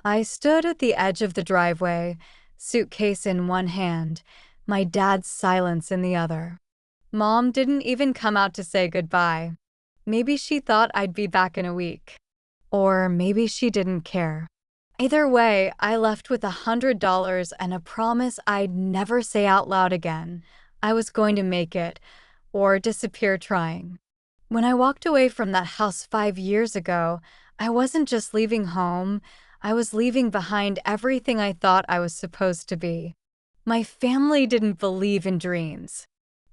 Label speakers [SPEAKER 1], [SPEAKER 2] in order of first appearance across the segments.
[SPEAKER 1] I stood at the edge of the driveway, suitcase in one hand, my dad's silence in the other. Mom didn't even come out to say goodbye. Maybe she thought I'd be back in a week. Or maybe she didn't care. Either way, I left with $100 and a promise I'd never say out loud again. I was going to make it, or disappear trying. When I walked away from that house 5 years ago, I wasn't just leaving home, I was leaving behind everything I thought I was supposed to be. My family didn't believe in dreams.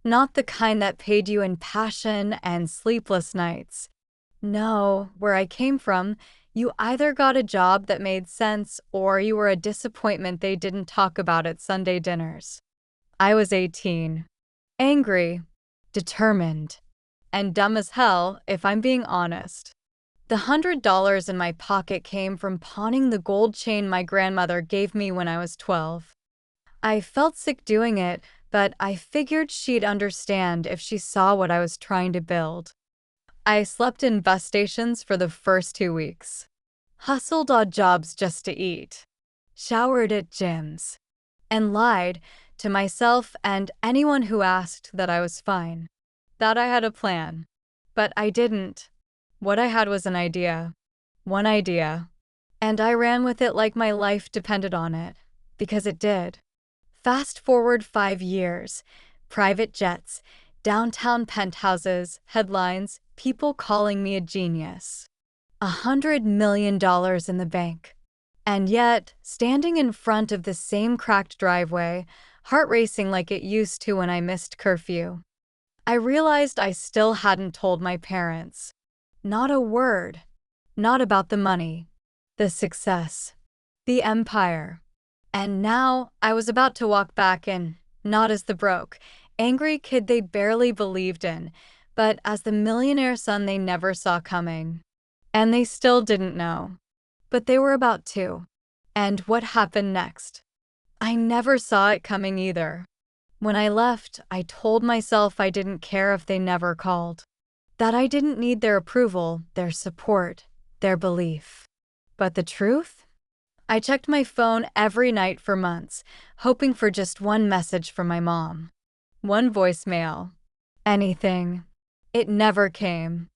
[SPEAKER 1] Not the kind that paid you in passion and sleepless nights. No, where I came from, you either got a job that made sense or you were a disappointment they didn't talk about at Sunday dinners. I was 18, angry, determined, and dumb as hell, if I'm being honest. The $100 in my pocket came from pawning the gold chain my grandmother gave me when I was 12. I felt sick doing it, but I figured she'd understand if she saw what I was trying to build. I slept in bus stations for the first 2 weeks. Hustled odd jobs just to eat. Showered at gyms. And lied to myself and anyone who asked that I was fine. That I had a plan. But I didn't. What I had was an idea. One idea. And I ran with it like my life depended on it. Because it did. Fast forward 5 years. Private jets, downtown penthouses, headlines, people calling me a genius. $100 million in the bank. And yet, standing in front of the same cracked driveway, heart racing like it used to when I missed curfew, I realized I still hadn't told my parents. Not a word. Not about the money, the success, the empire. And now I was about to walk back in, not as the broke, angry kid they barely believed in, but as the millionaire son they never saw coming. And they still didn't know. But they were about to. And what happened next? I never saw it coming either. When I left, I told myself I didn't care if they never called. That I didn't need their approval, their support, their belief. But the truth? I checked my phone every night for months, hoping for just one message from my mom. One voicemail. Anything. It never came.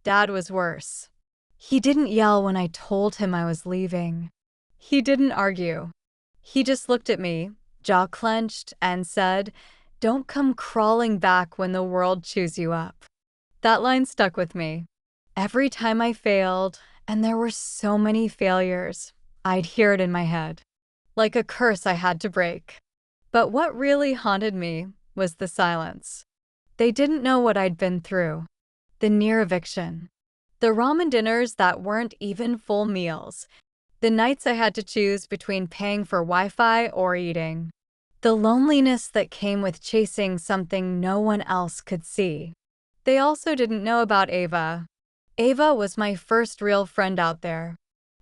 [SPEAKER 1] Dad was worse. He didn't yell when I told him I was leaving. He didn't argue. He just looked at me, jaw clenched, and said, "Don't come crawling back when the world chews you up." That line stuck with me. Every time I failed, and there were so many failures, I'd hear it in my head, like a curse I had to break. But what really haunted me was the silence. They didn't know what I'd been through. The near eviction. The ramen dinners that weren't even full meals. The nights I had to choose between paying for Wi-Fi or eating. The loneliness that came with chasing something no one else could see. They also didn't know about Ava. Ava was my first real friend out there.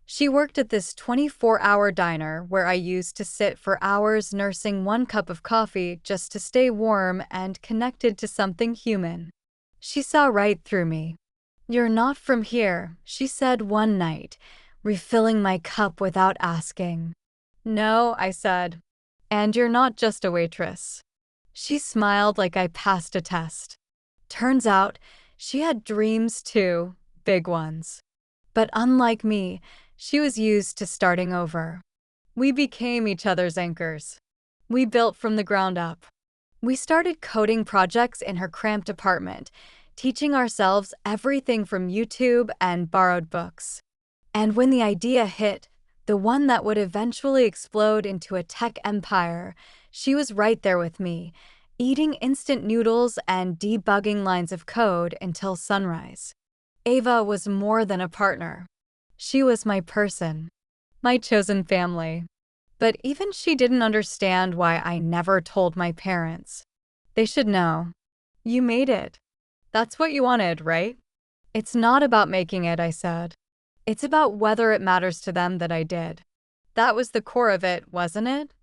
[SPEAKER 1] She worked at this 24-hour diner where I used to sit for hours nursing one cup of coffee just to stay warm and connected to something human. She saw right through me. "You're not from here," she said one night, refilling my cup without asking. "No," I said. "And you're not just a waitress." She smiled like I passed a test. Turns out, she had dreams too, big ones. But unlike me, she was used to starting over. We became each other's anchors. We built from the ground up. We started coding projects in her cramped apartment, teaching ourselves everything from YouTube and borrowed books. And when the idea hit, the one that would eventually explode into a tech empire, she was right there with me, eating instant noodles and debugging lines of code until sunrise. Ava was more than a partner. She was my person, my chosen family. But even she didn't understand why I never told my parents. They should know. You made it. That's what you wanted, right? It's not about making it, I said. It's about whether it matters to them that I did. That was the core of it, wasn't it?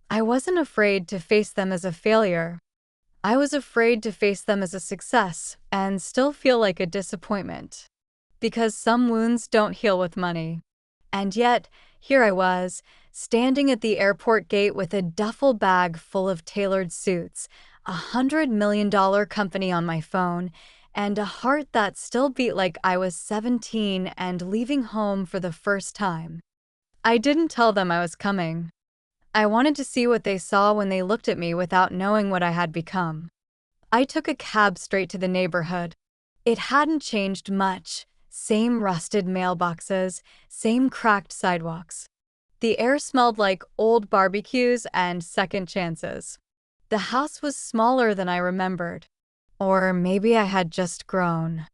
[SPEAKER 1] I wasn't afraid to face them as a failure. I was afraid to face them as a success and still feel like a disappointment. Because some wounds don't heal with money. And yet, Here I was, standing at the airport gate with a duffel bag full of tailored suits, $100 million company on my phone, and a heart that still beat like I was 17 and leaving home for the first time. I didn't tell them I was coming. I wanted to see what they saw when they looked at me without knowing what I had become. I took a cab straight to the neighborhood. It hadn't changed much. Same rusted mailboxes, same cracked sidewalks. The air smelled like old barbecues and second chances. The house was smaller than I remembered. Or maybe I had just grown.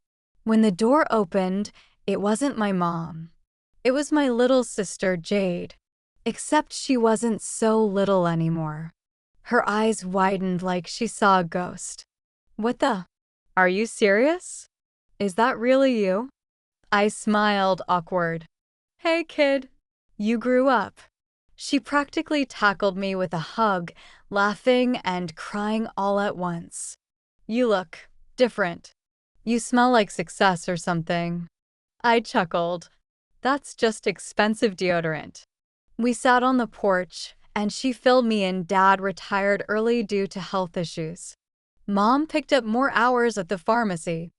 [SPEAKER 1] When the door opened, it wasn't my mom. It was my little sister, Jade. Except she wasn't so little anymore. Her eyes widened like she saw a ghost. What the? Are you serious? Is that really you? I smiled, awkward. Hey, kid. You grew up. She practically tackled me with a hug, laughing and crying all at once. You look different. You smell like success or something. I chuckled. That's just expensive deodorant. We sat on the porch, and she filled me in. Dad retired early due to health issues. Mom picked up more hours at the pharmacy.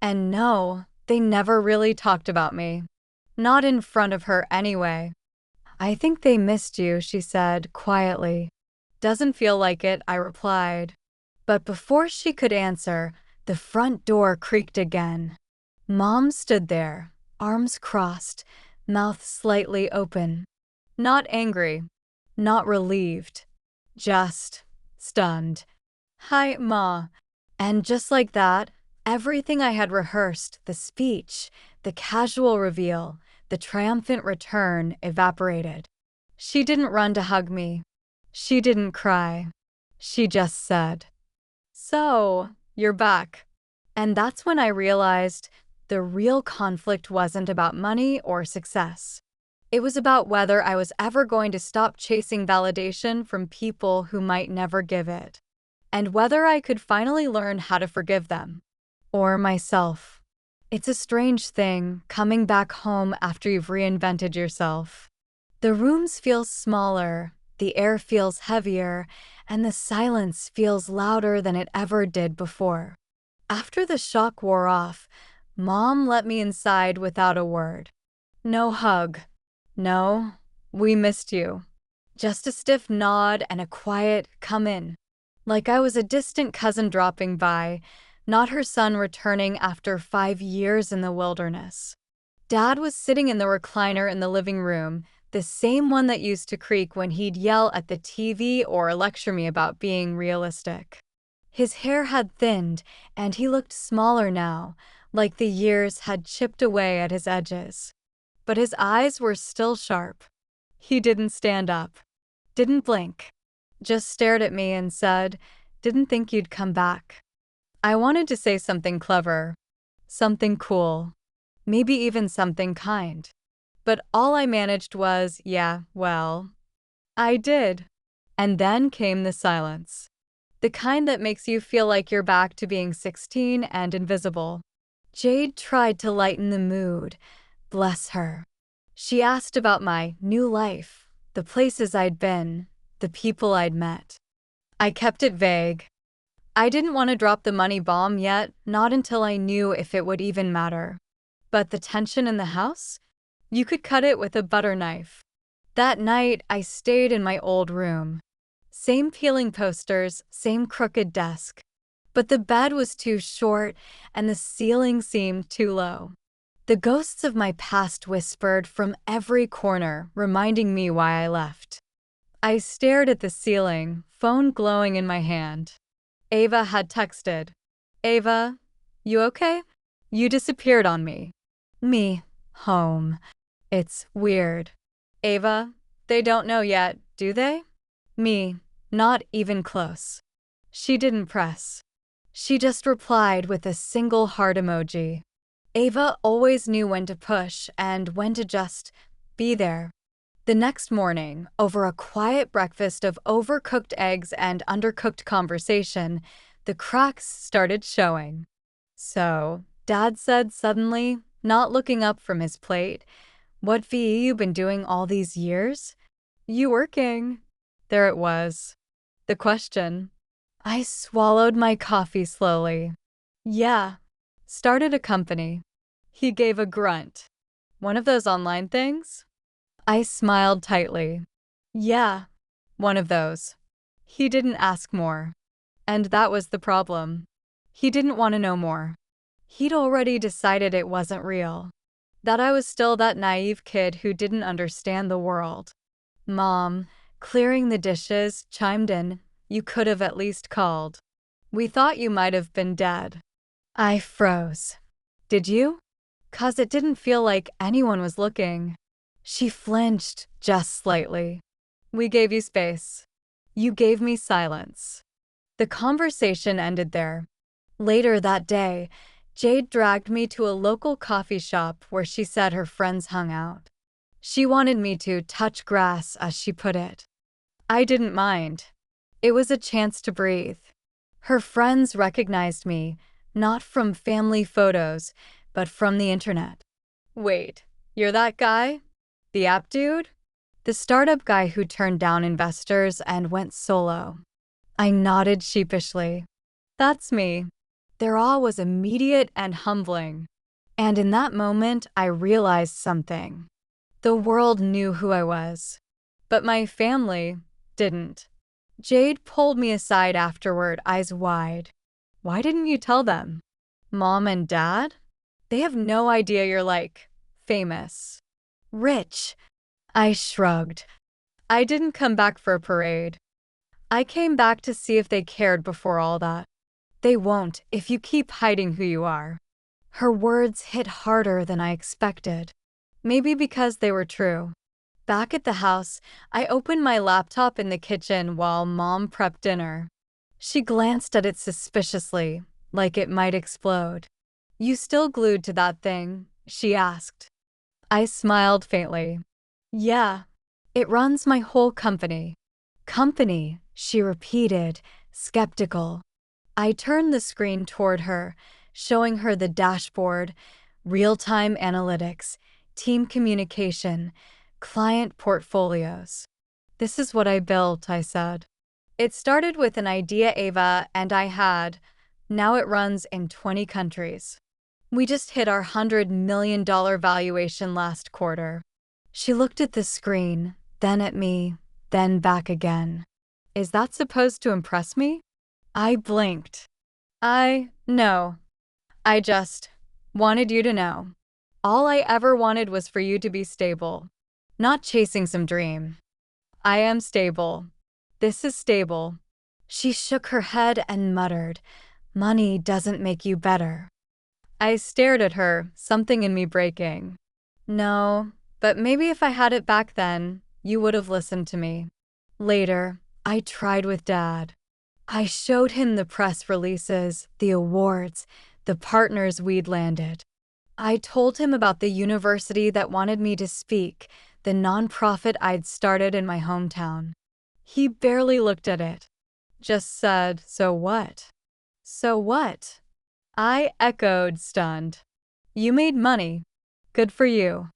[SPEAKER 1] And no, they never really talked about me. Not in front of her anyway. I think they missed you, she said quietly. Doesn't feel like it, I replied. But before she could answer, the front door creaked again. Mom stood there, arms crossed, mouth slightly open. Not angry, not relieved, just stunned. Hi, Ma. And just like that, everything I had rehearsed, the speech, the casual reveal, the triumphant return, evaporated. She didn't run to hug me. She didn't cry. She just said, "So, you're back." And that's when I realized the real conflict wasn't about money or success. It was about whether I was ever going to stop chasing validation from people who might never give it, and whether I could finally learn how to forgive them. Or myself. It's a strange thing, coming back home after you've reinvented yourself. The rooms feel smaller, the air feels heavier, and the silence feels louder than it ever did before. After the shock wore off, Mom let me inside without a word. No hug. No, we missed you. Just a stiff nod and a quiet, "Come in." Like I was a distant cousin dropping by, not her son returning after 5 years in the wilderness. Dad was sitting in the recliner in the living room, the same one that used to creak when he'd yell at the TV or lecture me about being realistic. His hair had thinned, and he looked smaller now, like the years had chipped away at his edges. But his eyes were still sharp. He didn't stand up, didn't blink, just stared at me and said, "Didn't think you'd come back." I wanted to say something clever, something cool, maybe even something kind. But all I managed was, "Yeah, well, I did." And then came the silence. The kind that makes you feel like you're back to being 16 and invisible. Jade tried to lighten the mood. Bless her. She asked about my new life, the places I'd been, the people I'd met. I kept it vague. I didn't want to drop the money bomb yet, not until I knew if it would even matter. But the tension in the house? You could cut it with a butter knife. That night, I stayed in my old room. Same peeling posters, same crooked desk. But the bed was too short, and the ceiling seemed too low. The ghosts of my past whispered from every corner, reminding me why I left. I stared at the ceiling, phone glowing in my hand. Ava had texted. "Ava, you okay? You disappeared on me." Me, home. It's weird. Ava, they don't know yet, do they? Me, not even close. She didn't press. She just replied with a single heart emoji. Ava always knew when to push and when to just be there. The next morning, over a quiet breakfast of overcooked eggs and undercooked conversation, the cracks started showing. "So," Dad said suddenly, not looking up from his plate, What VE you been doing all these years? You working? There it was. The question. I swallowed my coffee slowly. Yeah. Started a company. He gave a grunt. One of those online things? I smiled tightly. Yeah. One of those. He didn't ask more. And that was the problem. He didn't want to know more. He'd already decided it wasn't real. That I was still that naive kid who didn't understand the world. Mom, clearing the dishes, chimed in. You could have at least called. We thought you might have been dead. I froze. Did you? 'Cause it didn't feel like anyone was looking. She flinched just slightly. We gave you space. You gave me silence. The conversation ended there. Later that day, Jade dragged me to a local coffee shop where she said her friends hung out. She wanted me to touch grass, as she put it. I didn't mind. It was a chance to breathe. Her friends recognized me, not from family photos, but from the internet. Wait, you're that guy? The app dude? The startup guy who turned down investors and went solo. I nodded sheepishly. That's me. Their awe was immediate and humbling. And in that moment, I realized something. The world knew who I was. But my family didn't. Jade pulled me aside afterward, eyes wide. Why didn't you tell them? Mom and Dad? They have no idea you're famous. Rich. I shrugged. I didn't come back for a parade. I came back to see if they cared before all that. They won't if you keep hiding who you are. Her words hit harder than I expected. Maybe because they were true. Back at the house, I opened my laptop in the kitchen while Mom prepped dinner. She glanced at it suspiciously, like it might explode. You still glued to that thing? She asked. I smiled faintly. Yeah. It runs my whole company. Company, she repeated, skeptical. I turned the screen toward her, showing her the dashboard, real-time analytics, team communication, client portfolios. This is what I built, I said. It started with an idea, Ava, and I had. Now it runs in 20 countries. We just hit our $100 million valuation last quarter. She looked at the screen, then at me, then back again. Is that supposed to impress me? I blinked. No. I just wanted you to know. All I ever wanted was for you to be stable. Not chasing some dream. I am stable. This is stable. She shook her head and muttered, money doesn't make you better. I stared at her, something in me breaking. No, but maybe if I had it back then, you would have listened to me. Later, I tried with Dad. I showed him the press releases, the awards, the partners we'd landed. I told him about the university that wanted me to speak, the nonprofit I'd started in my hometown. He barely looked at it. Just said, so what? So what? I echoed, stunned. You made money. Good for you.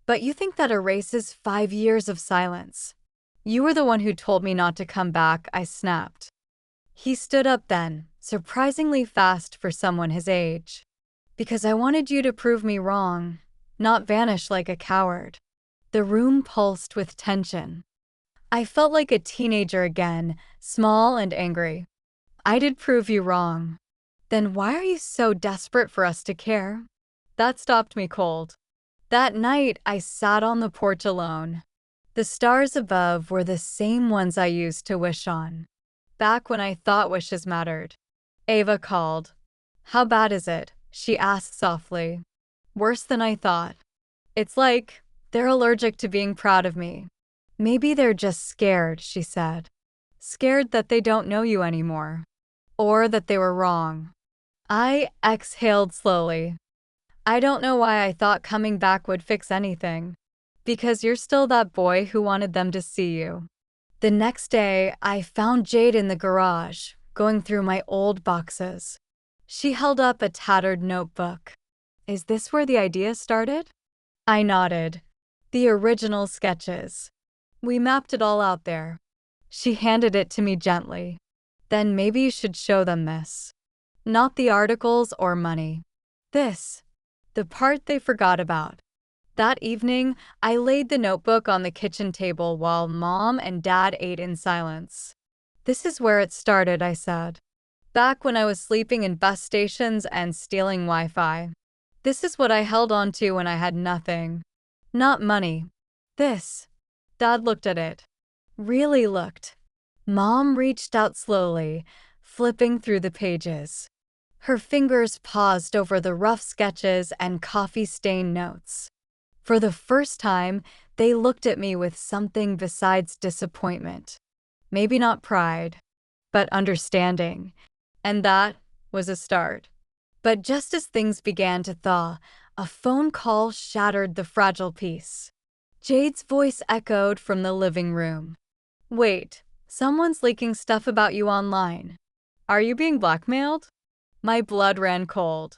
[SPEAKER 1] But you think that erases 5 years of silence. You were the one who told me not to come back, I snapped. He stood up then, surprisingly fast for someone his age. Because I wanted you to prove me wrong, not vanish like a coward. The room pulsed with tension. I felt like a teenager again, small and angry. I did prove you wrong. Then why are you so desperate for us to care? That stopped me cold. That night, I sat on the porch alone. The stars above were the same ones I used to wish on. Back when I thought wishes mattered. Ava called. How bad is it? She asked softly. Worse than I thought. It's like they're allergic to being proud of me. Maybe they're just scared, she said. Scared that they don't know you anymore. Or that they were wrong. I exhaled slowly. I don't know why I thought coming back would fix anything. Because you're still that boy who wanted them to see you. The next day, I found Jade in the garage, going through my old boxes. She held up a tattered notebook. Is this where the idea started? I nodded. The original sketches. We mapped it all out there. She handed it to me gently. Then maybe you should show them this. Not the articles or money. This. The part they forgot about. That evening, I laid the notebook on the kitchen table while Mom and Dad ate in silence. This is where it started, I said. Back when I was sleeping in bus stations and stealing Wi-Fi. This is what I held on to when I had nothing. Not money. This. Dad looked at it. Really looked. Mom reached out slowly, flipping through the pages. Her fingers paused over the rough sketches and coffee-stained notes. For the first time, they looked at me with something besides disappointment. Maybe not pride, but understanding. And that was a start. But just as things began to thaw, a phone call shattered the fragile peace. Jade's voice echoed from the living room. Wait, someone's leaking stuff about you online. Are you being blackmailed? My blood ran cold.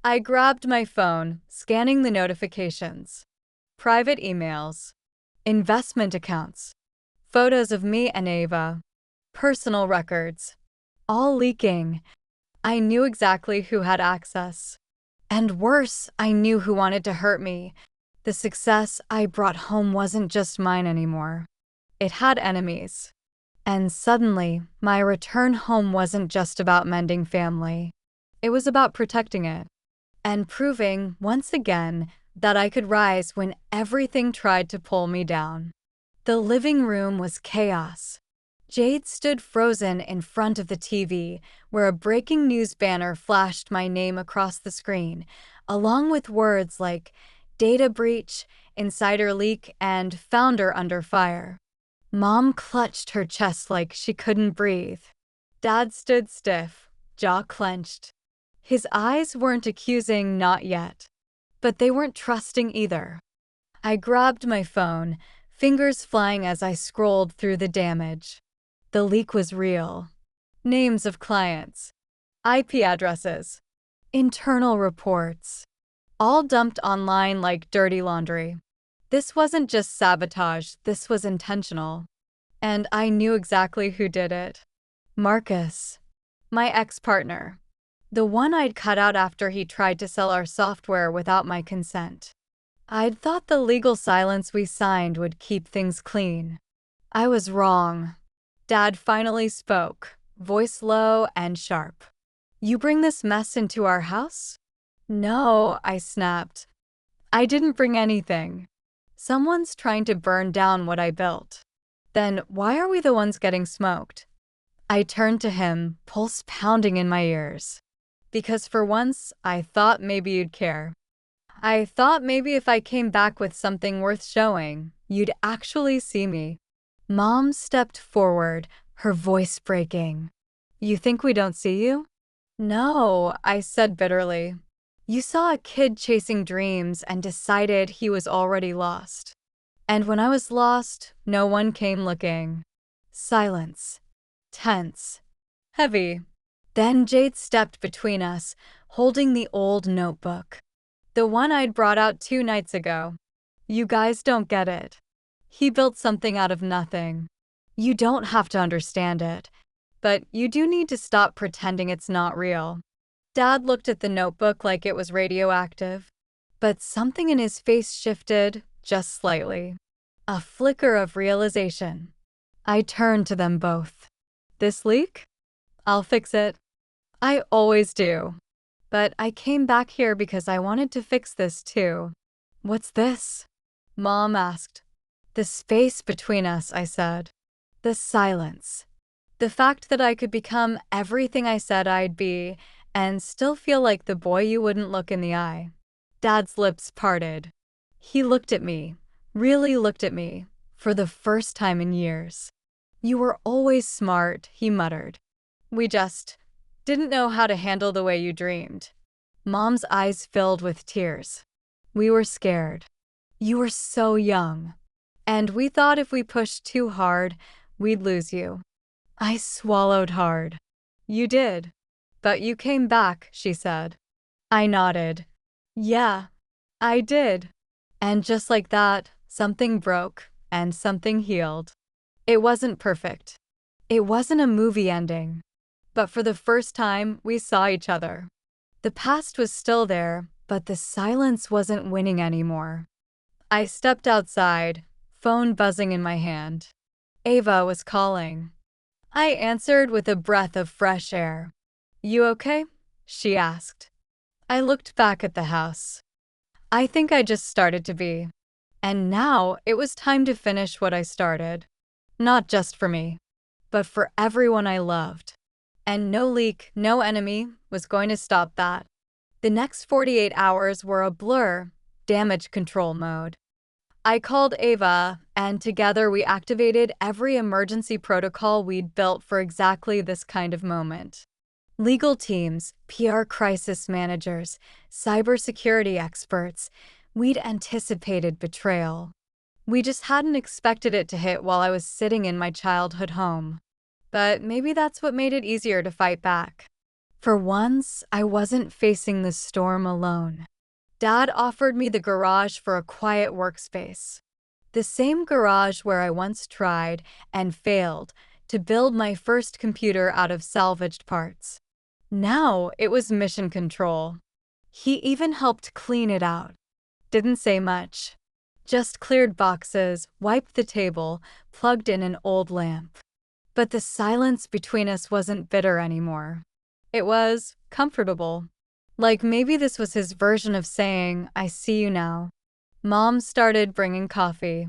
[SPEAKER 1] I grabbed my phone, scanning the notifications. Private emails. Investment accounts. Photos of me and Ava. Personal records. All leaking. I knew exactly who had access. And worse, I knew who wanted to hurt me. The success I brought home wasn't just mine anymore. It had enemies. And suddenly, my return home wasn't just about mending family. It was about protecting it. And proving, once again, that I could rise when everything tried to pull me down. The living room was chaos. Jade stood frozen in front of the TV, where a breaking news banner flashed my name across the screen, along with words like data breach, insider leak, and founder under fire. Mom clutched her chest like she couldn't breathe. Dad stood stiff, jaw clenched. His eyes weren't accusing, not yet. But they weren't trusting either. I grabbed my phone, fingers flying as I scrolled through the damage. The leak was real. Names of clients, IP addresses, internal reports, all dumped online like dirty laundry. This wasn't just sabotage, this was intentional. And I knew exactly who did it. Marcus, my ex-partner. The one I'd cut out after he tried to sell our software without my consent. I'd thought the legal silence we signed would keep things clean. I was wrong. Dad finally spoke, voice low and sharp. You bring this mess into our house? No, I snapped. I didn't bring anything. Someone's trying to burn down what I built. Then why are we the ones getting smoked? I turned to him, pulse pounding in my ears. Because for once, I thought maybe you'd care. I thought maybe if I came back with something worth showing, you'd actually see me. Mom stepped forward, her voice breaking. You think we don't see you? No, I said bitterly. You saw a kid chasing dreams and decided he was already lost. And when I was lost, no one came looking. Silence. Tense. Heavy. Then Jade stepped between us, holding the old notebook. The one I'd brought out 2 nights ago. You guys don't get it. He built something out of nothing. You don't have to understand it, but you do need to stop pretending it's not real. Dad looked at the notebook like it was radioactive, but something in his face shifted just slightly. A flicker of realization. I turned to them both. This leak? I'll fix it. I always do. But I came back here because I wanted to fix this too. What's this? Mom asked. The space between us, I said. The silence. The fact that I could become everything I said I'd be and still feel like the boy you wouldn't look in the eye. Dad's lips parted. He looked at me, really looked at me, for the first time in years. You were always smart, he muttered. We just didn't know how to handle the way you dreamed. Mom's eyes filled with tears. We were scared. You were so young. And we thought if we pushed too hard, we'd lose you. I swallowed hard. You did. But you came back, she said. I nodded. Yeah, I did. And just like that, Something broke, and something healed. It wasn't perfect. It wasn't a movie ending. But for the first time, we saw each other. The past was still there, but the silence wasn't winning anymore. I stepped outside, phone buzzing in my hand. Ava was calling. I answered with a breath of fresh air. "You okay?" she asked. I looked back at the house. I think I just started to be. And now it was time to finish what I started. Not just for me, but for everyone I loved. And no leak, no enemy was going to stop that. The next 48 hours were a blur, damage control mode. I called Ava, and together we activated every emergency protocol we'd built for exactly this kind of moment. Legal teams, PR crisis managers, cybersecurity experts, we'd anticipated betrayal. We just hadn't expected it to hit while I was sitting in my childhood home. But maybe that's what made it easier to fight back. For once, I wasn't facing the storm alone. Dad offered me the garage for a quiet workspace. The same garage where I once tried, and failed, to build my first computer out of salvaged parts. Now it was mission control. He even helped clean it out. Didn't say much. Just cleared boxes, wiped the table, plugged in an old lamp. But the silence between us wasn't bitter anymore. It was comfortable. Like maybe this was his version of saying, "I see you now." Mom started bringing coffee.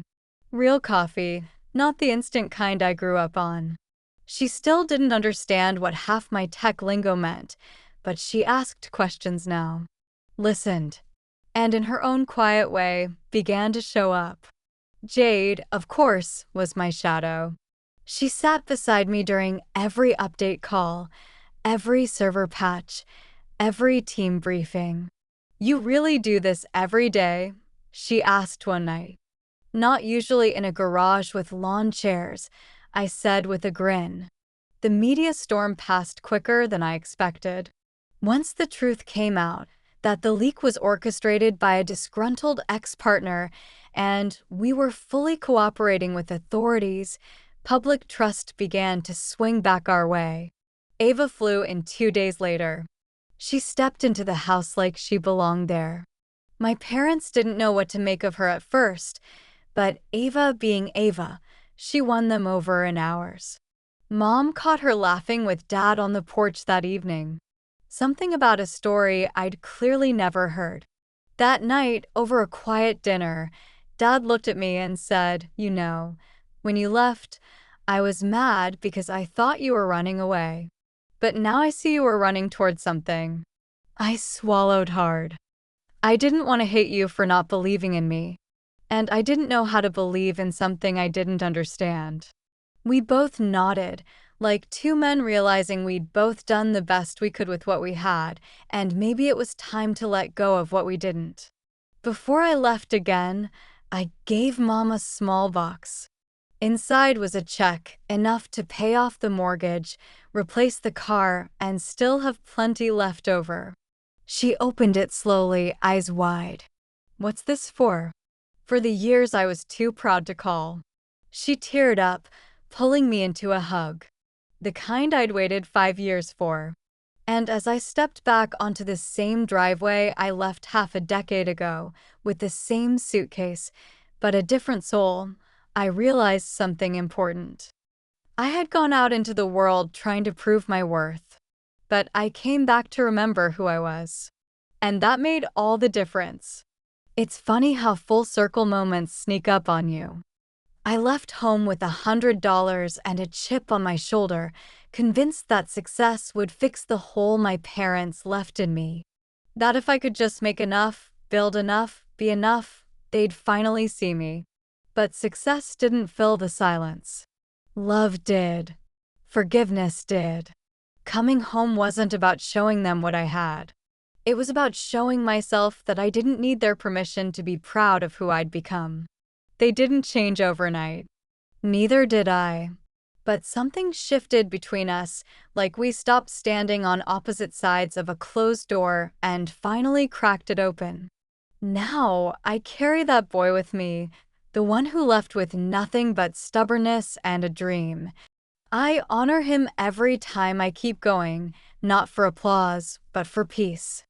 [SPEAKER 1] Real coffee, not the instant kind I grew up on. She still didn't understand what half my tech lingo meant, but she asked questions now. Listened. And in her own quiet way, began to show up. Jade, of course, was my shadow. She sat beside me during every update call, every server patch, every team briefing. "You really do this every day?" she asked one night. "Not usually in a garage with lawn chairs," I said with a grin. The media storm passed quicker than I expected. Once the truth came out, that the leak was orchestrated by a disgruntled ex-partner, and we were fully cooperating with authorities, public trust began to swing back our way. Ava flew in 2 days later. She stepped into the house like she belonged there. My parents didn't know what to make of her at first, but Ava being Ava, she won them over in hours. Mom caught her laughing with Dad on the porch that evening. Something about a story I'd clearly never heard. That night, over a quiet dinner, Dad looked at me and said, "You know, when you left, I was mad because I thought you were running away. But now I see you were running towards something." I swallowed hard. I didn't want to hate you for not believing in me. And I didn't know how to believe in something I didn't understand. We both nodded, like two men realizing we'd both done the best we could with what we had, and maybe it was time to let go of what we didn't. Before I left again, I gave Mom a small box. Inside was a check, enough to pay off the mortgage, replace the car, and still have plenty left over. She opened it slowly, eyes wide. "What's this for?" "For the years I was too proud to call." She teared up, pulling me into a hug. The kind I'd waited 5 years for. And as I stepped back onto the same driveway I left half a decade ago, with the same suitcase, but a different soul, I realized something important. I had gone out into the world trying to prove my worth, but I came back to remember who I was. And that made all the difference. It's funny how full circle moments sneak up on you. I left home with $100 and a chip on my shoulder, convinced that success would fix the hole my parents left in me. That if I could just make enough, build enough, be enough, they'd finally see me. But success didn't fill the silence. Love did. Forgiveness did. Coming home wasn't about showing them what I had. It was about showing myself that I didn't need their permission to be proud of who I'd become. They didn't change overnight. Neither did I. But something shifted between us, like we stopped standing on opposite sides of a closed door and finally cracked it open. Now I carry that boy with me, the one who left with nothing but stubbornness and a dream. I honor him every time I keep going, not for applause, but for peace.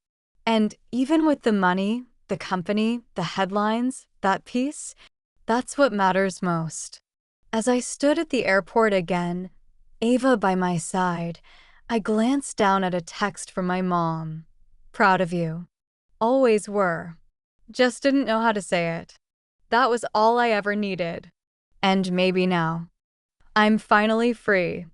[SPEAKER 1] And even with the money, the company, the headlines, that peace, that's what matters most. As I stood at the airport again, Ava by my side, I glanced down at a text from my mom. Proud of you. Always were. Just didn't know how to say it. That was all I ever needed. And maybe now. I'm finally free.